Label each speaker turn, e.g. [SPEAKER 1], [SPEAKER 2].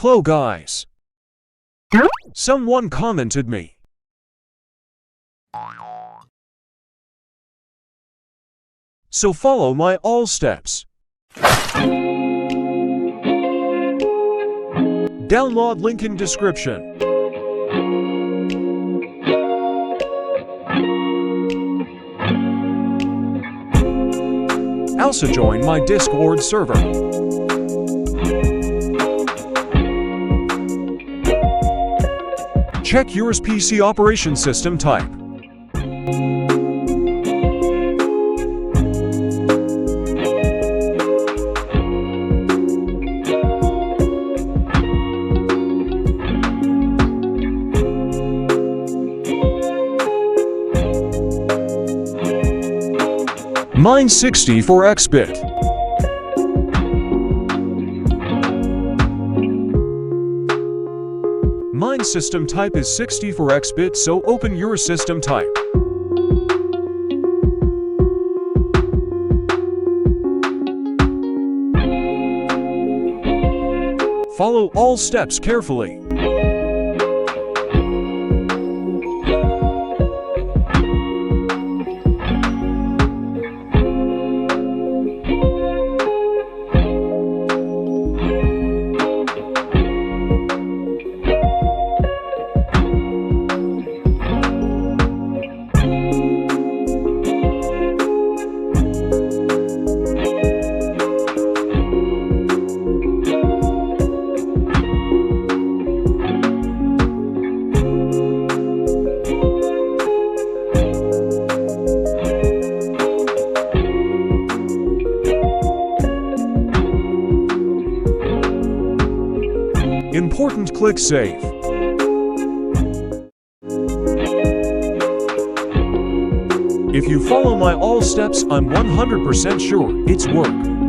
[SPEAKER 1] Hello guys. Someone commented me. So follow my all steps. Download link in description. Also join my Discord server. Check your PC operation system type. Mine 64x-bit. Mine system type is 64x-bit, so open your system type. Follow all steps carefully. Important, click Save. If you follow my all steps, I'm 100% sure it's work.